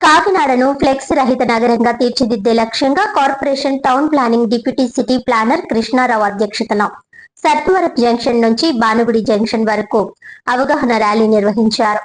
కాకినాడను flex రహిత నగరంగా తీర్చిదిద్దే లక్ష్యంగా corporation town planning deputy city planner Krishnarao అధ్యక్షతన సత్వరం జంక్షన్ నుంచి భానుగుడి జంక్షన్ వరకు అవగాహన ర్యాలీ నిర్వహించారు.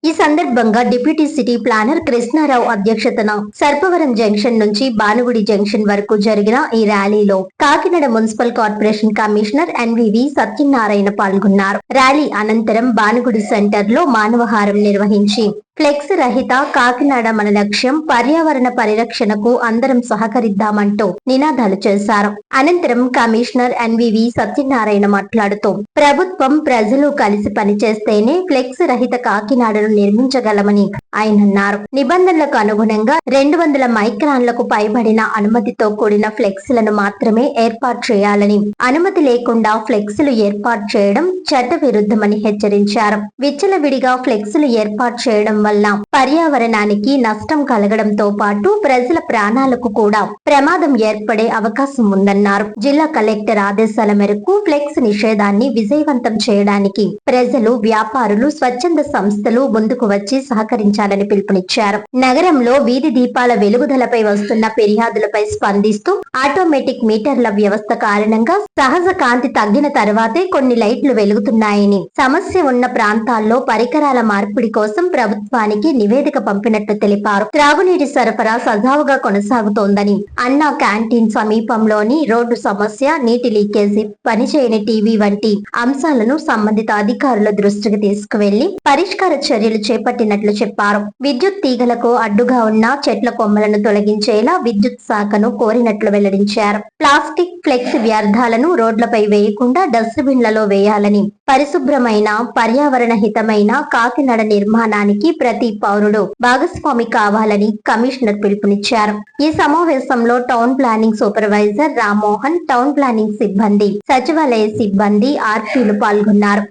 ఈ సందర్భంగా డిప్యూటీ సిటీ ప్లానర్ కృష్ణారావు అధ్యక్షతన సర్పవరం జంక్షన్ నుంచి భానుగుడి జంక్షన్ వరకు జరిగిన ఈ ర్యాలీలో Kakinada municipal corporation commissioner NVV Satyanarayana పాల్గొన్నారు. ర్యాలీ అనంతరం భానుగుడి సెంటర్ లో మానవహారం నిర్వహించి ఫ్లెక్స్ రహిత కాకినాడ మన లక్ష్యం, పర్యావరణ పరిరక్షణకు అందరం సహకరిద్దామంటూ నినాదాలు చేశారు. అనంతరం కమిషనర్ ఎన్వివి సత్యనారాయణ మాట్లాడుతూ ప్రభుత్వం ప్రజలు కలిసి పనిచేస్తేనే ఫ్లెక్స్ రహిత కాకినాడను నిర్మించగలమని ఆయన అన్నారు. నిబంధనలకు అనుగుణంగా 200 మైక్రాన్లకు పైబడిన అనుమతితో కూడిన ఫ్లెక్స్లను మాత్రమే ఏర్పాటు చేయాలని, అనుమతి లేకుండా ఫ్లెక్స్లు ఏర్పాటు చేయడం చట్ట విరుద్ధమని హెచ్చరించారు. విచ్చలవిడిగా ఫ్లెక్స్లు ఏర్పాటు చేయడం వల్ల పర్యావరణానికి నష్టం కలగడంతో పాటు ప్రజల ప్రాణాలకు కూడా ప్రమాదం ఏర్పడే అవకాశం ఉందన్నారు. జిల్లా కలెక్టర్ ఆదేశాల మేరకు ఫ్లెక్స్ నిషేధాన్ని విజయవంతం చేయడానికి ప్రజలు, వ్యాపారులు, స్వచ్ఛంద సంస్థలు ముందుకు వచ్చి సహకరించాలని పిలుపునిచ్చారు. నగరంలో వీధి దీపాల వెలుగుదలపై వస్తున్న ఫిర్యాదులపై స్పందిస్తూ ఆటోమేటిక్ మీటర్ల వ్యవస్థ కారణంగా సహజ కాంతి తగ్గిన తర్వాతే కొన్ని లైట్లు వెలుగుతున్నాయని, సమస్య ఉన్న ప్రాంతాల్లో పరికరాల మార్పిడి కోసం ప్రభుత్వానికి నివేదిక పంపినట్లు తెలిపారు. త్రాగునీటి సరఫరా సజావుగా కొనసాగుతోందని, అన్నా క్యాంటీన్ సమీపంలోని రోడ్డు సమస్య, నీటి లీకేజీ, పనిచేయని టీవీ వంటి అంశాలను సంబంధిత అధికారుల దృష్టికి తీసుకువెళ్లి పరిష్కార చర్యలు చేపట్టినట్లు చెప్పారు. విద్యుత్ తీగలకు అడ్డుగా ఉన్న చెట్ల కొమ్మలను తొలగించేలా విద్యుత్ శాఖను కోరినట్లు వెల్లడించారు. ప్లాస్టిక్, ఫ్లెక్స్ వ్యర్థాలను రోడ్లపై వేయకుండా డస్ట్బిన్లలో వేయాలని, పరిశుభ్రమైన, పర్యావరణ హితమైన కాకినాడ నిర్మాణానికి ప్రతి పౌరుడు భాగస్వామి కావాలని కమిషనర్ పిలుపునిచ్చారు. ఈ సమావేశంలో town planning supervisor Rammohan, town planning సిబ్బంది, సచివాలయ సిబ్బంది, ఆర్పీలు పాల్గొన్నారు.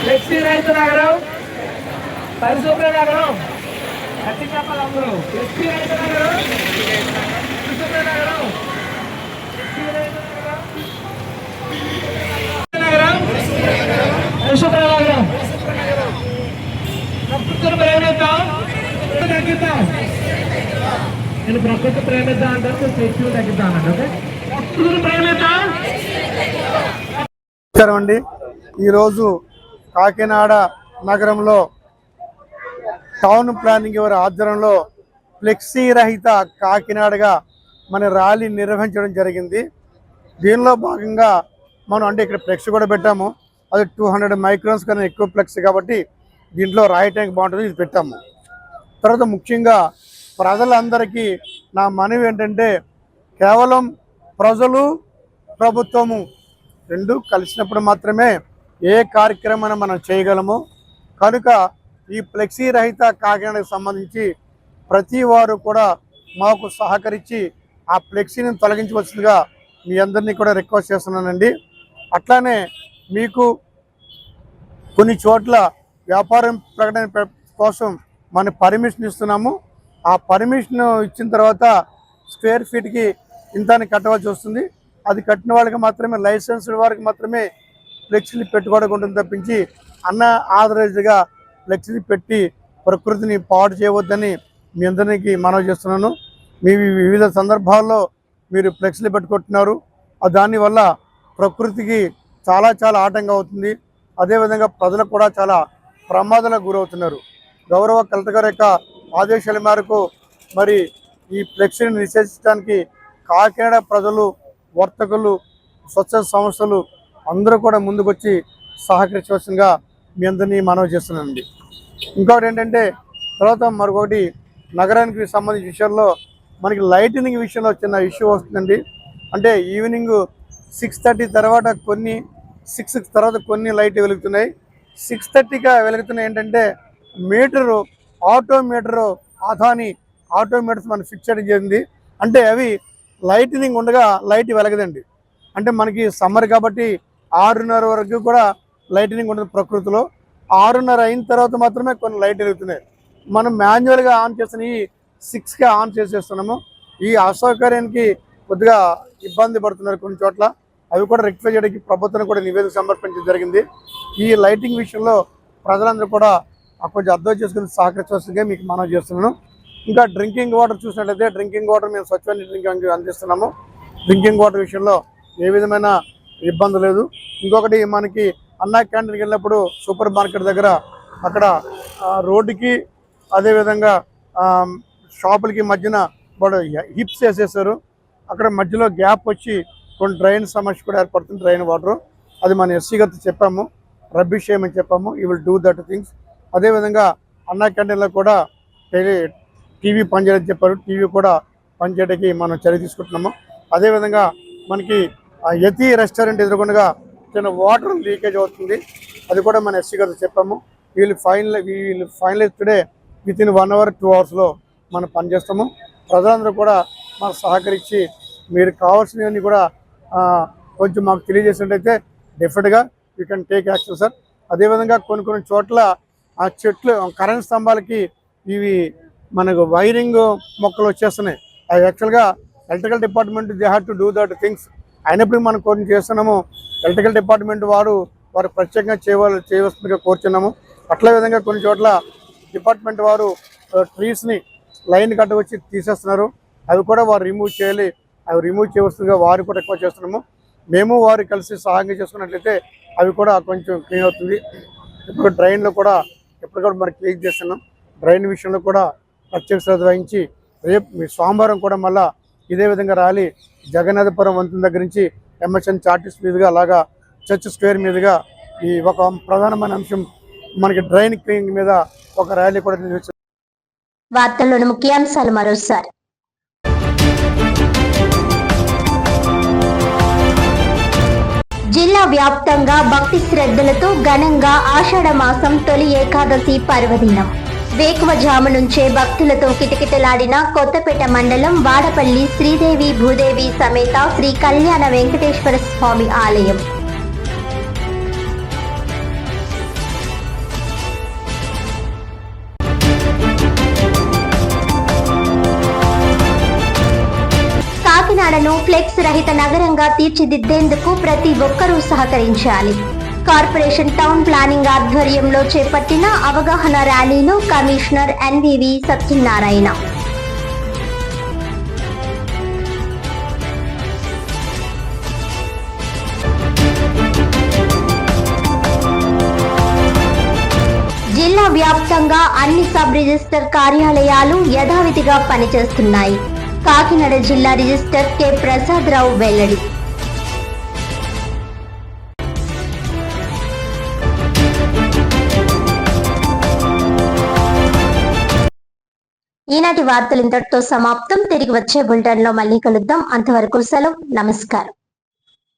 ఫ్లెక్సీ రైతు నగరం, పరిశుభ్ర నగరం, గట్టి చెప్పాలి అందరూ. ఫ్లెక్సీ రైతు నగరం, పరిశుభ్ర నగరం, పరిశుభ్ర నగరం. ప్రకృతిని ప్రేమిద్దాం, తగ్గిద్దాం. నేను ప్రకృతి ప్రేమిద్దాం అంటారు, ఫ్లెక్సీ తగ్గిద్దాం అంటే ప్రకృతిని ప్రేమిద్దాం. నమస్కారం అండి. ఈరోజు కాకినాడ నగరంలో టౌన్ ప్లానింగ్ వారి ఆధ్వర్యంలో ఫ్లెక్సీ రహిత కాకినాడగా మన ర్యాలీ నిర్వహించడం జరిగింది. దీనిలో భాగంగా మనం ఇక్కడ ఫ్లెక్స్ కూడా పెట్టాము. అది 200 మైక్రాన్స్ కన్నా ఎక్కువ ఫ్లెక్స్ కాబట్టి దీంట్లో రాయటానికి బాగుంటుంది, ఇది పెట్టాము. తర్వాత ముఖ్యంగా ప్రజలందరికీ నా మనవి ఏంటంటే, కేవలం ప్రజలు, ప్రభుత్వము రెండు కలిసినప్పుడు మాత్రమే ఏ కార్యక్రమాన్ని మనం చేయగలము. కనుక ఈ ఫ్లెక్సీ రహిత కాకినాడకు సంబంధించి ప్రతి వారు కూడా మాకు సహకరించి ఆ ఫ్లెక్సీని తొలగించవలసిందిగా మీ అందరినీ కూడా రిక్వెస్ట్ చేస్తున్నానండి. అట్లానే మీకు కొన్ని చోట్ల వ్యాపారం ప్రకటన కోసం మన పర్మిషన్ ఇస్తున్నాము. ఆ పర్మిషన్ ఇచ్చిన తర్వాత స్క్వేర్ ఫీట్కి ఇంతాన్ని కట్టవలసి వస్తుంది. అది కట్టిన వాళ్ళకి మాత్రమే, లైసెన్స్డ్ వారికి మాత్రమే ఫ్లెక్సీలు పెట్టుకోవడం ఉంటుంది తప్పించి ఆథరైజ్డ్గా ఫ్లెక్సీలు పెట్టి ప్రకృతిని పాడు చేయవద్దని మీ అందరికీ మనవి చేస్తున్నాను. మీ వివిధ సందర్భాల్లో మీరు ఫ్లెక్సీలు పెట్టుకుంటున్నారు. దానివల్ల ప్రకృతికి చాలా చాలా ఆటంకం అవుతుంది. అదేవిధంగా ప్రజలకు కూడా చాలా ప్రమాదాలకు గురవుతున్నారు. గౌరవ కలెక్టర్ గారి యొక్క ఆదేశాల మేరకు మరి ఈ ఫ్లెక్సీని నిషేధించడానికి కాకినాడ ప్రజలు, వర్తకులు, స్వచ్ఛ సంస్థలు అందరూ కూడా ముందుకొచ్చి సహకరించవలసిందిగా మీ అందరినీ మనవి చేస్తున్నానండి. ఇంకొకటి ఏంటంటే, తర్వాత మరొకటి నగరానికి సంబంధించిన విషయంలో మనకి లైటినింగ్ విషయంలో చిన్న ఇష్యూ వస్తుందండి. అంటే ఈవినింగ్ 6:30 తర్వాత కొన్ని, 6 తర్వాత కొన్ని లైట్ వెలుగుతున్నాయి. 6:30గా వెలుగుతున్నాయి. ఏంటంటే meter, auto meter, Adani auto meters మనం ఫిక్స్ చేయడం జరిగింది. అంటే అవి లైటినింగ్ ఉండగా లైట్ వెలగదండి. అంటే మనకి సమ్మర్ కాబట్టి 6:30 వరకు కూడా లైటినింగ్ ఉండదు ప్రకృతిలో. 6:30 అయిన తర్వాత మాత్రమే కొన్ని లైట్ వెలుగుతున్నాయి. మనం మాన్యువల్గా ఆన్ చేసిన 6కి ఆన్ చేసేస్తున్నాము. ఈ అసౌకర్యానికి కొద్దిగా ఇబ్బంది పడుతున్నారు కొన్ని చోట్ల. అవి కూడా రెక్టిఫై చేయడానికి ప్రభుత్వం కూడా నివేదిక సమర్పించడం జరిగింది. ఈ లైటింగ్ విషయంలో ప్రజలందరూ కూడా కొంచెం అర్థం చేసుకుని సహకరించవలసిందిగా మీకు మనం చేస్తున్నాను. ఇంకా డ్రింకింగ్ వాటర్ చూసినట్లయితే డ్రింకింగ్ వాటర్ మేము స్వచ్ఛమైన డ్రింకింగ్ అందిస్తున్నాము. డ్రింకింగ్ వాటర్ విషయంలో ఏ విధమైన ఇబ్బంది లేదు. ఇంకొకటి మనకి అన్నా క్యాంటీన్కి వెళ్ళినప్పుడు సూపర్ మార్కెట్ దగ్గర అక్కడ రోడ్డుకి అదేవిధంగా షాపులకి మధ్యన వాడు హిప్స్ వేసేసారు. అక్కడ మధ్యలో గ్యాప్ వచ్చి కొన్ని డ్రైన్ సమస్య కూడా ఏర్పడుతుంది. డ్రైన్ వాటర్ అది మన ఎస్సీ గారితో చెప్పాము, రబ్బిష్ చేయమని చెప్పాము. ఈ విల్ డూ దట్ థింగ్స్. అదేవిధంగా అన్నా క్యాంటీన్లో కూడా టీవీ పనిచేయని చెప్పారు. టీవీ కూడా పనిచేయడానికి మనం చర్య తీసుకుంటున్నాము. అదేవిధంగా మనకి యతి రెస్టారెంట్ ఎదురుకుండా చిన్న వాటర్ లీకేజ్ అవుతుంది. అది కూడా మన ఎస్సీ గారితో చెప్పాము. వీళ్ళు finalise today within 1 hour 2 hours మనం పనిచేస్తాము. ప్రజలందరూ కూడా మాకు సహకరించి మీరు కావాల్సినవన్నీ కూడా కొంచెం మాకు తెలియజేసినట్టయితే డెఫినెట్గా you can take action sir. అదేవిధంగా కొన్ని చోట్ల ఆ చెట్లు కరెంట్ స్తంభాలకి ఇవి మనకు వైరింగ్ మొక్కలు వచ్చేస్తున్నాయి. అవి యాక్చువల్గా electrical department they have to do that things. అయినప్పుడు మనం కొన్ని చేస్తున్నాము. ఎలక్ట్రికల్ డిపార్ట్మెంట్ వారు ప్రత్యేకంగా చేయవలసిందిగా కోరుచున్నాము. అట్లా విధంగా కొన్ని చోట్ల డిపార్ట్మెంట్ వారు ట్రీస్ని లైన్ కట్ట వచ్చి తీసేస్తున్నారు. అవి కూడా వారు రిమూవ్ చేయాలి. అవి రిమూవ్ చేయవలసిందిగా వారు కూడా ఎక్కువ చేస్తున్నాము. మేము వారు కలిసి సహాయం చేసుకున్నట్లయితే అవి కూడా కొంచెం క్లీన్ అవుతుంది. ఇప్పుడు డ్రైన్లో కూడా ఎప్పటికప్పుడు మరి క్లీన్ చేస్తున్నాం. డ్రైన్ విషయంలో కూడా ప్రత్యేక శ్రద్ధ వహించి రేపు సోమవారం కూడా మళ్ళీ ఇదే విధంగా ర్యాలీ జగన్నాథపురం వంతెన దగ్గర నుంచి ఎంఎస్ఎన్ చార్టీస్ మీదుగా అలాగా చర్చ్ స్క్వేర్ మీదుగా ఈ ఒక ప్రధానమైన అంశం మనకి డ్రైన్ క్లీనింగ్ మీద ఒక ర్యాలీ కూడా నిర్వహించారు. వార్తల్లోని ముఖ్యాంశాలు మరోసారి. జిల్లా వ్యాప్తంగా భక్తి శ్రద్ధలతో ఘనంగా ఆషాఢ మాసం తొలి ఏకాదశి పర్వదినం. వేకువజాము నుంచే భక్తులతో కిటకిటలాడిన కొత్తపేట మండలం వాడపల్లి శ్రీదేవి భూదేవి సమేత శ్రీ కళ్యాణ వెంకటేశ్వర స్వామి ఆలయం. కాకినాడను ఫ్లెక్స్ రహిత నగరంగా తీర్చిదిద్దేందుకు ప్రతి ఒక్కరూ సహకరించాలి. కార్పొరేషన్ టౌన్ ప్లానింగ్ ఆధ్వర్యంలో చేపట్టిన అవగాహన ర్యాలీలో కమిషనర్ ఎన్వివి సత్యనారాయణ. జిల్లా వ్యాప్తంగా అన్ని సబ్ రిజిస్టర్ కార్యాలయాలు యథావిధిగా పనిచేస్తున్నాయి. కాకినాడ జిల్లా రిజిస్టర్ కె ప్రసాదరావు వెల్లడి. ఈనాటి వార్తలు ఇంతటితో సమాప్తం. తిరిగి వచ్చే బులెటిన్ లో మళ్ళీ కలుద్దాం. అంతవరకు సెలవు. నమస్కారం.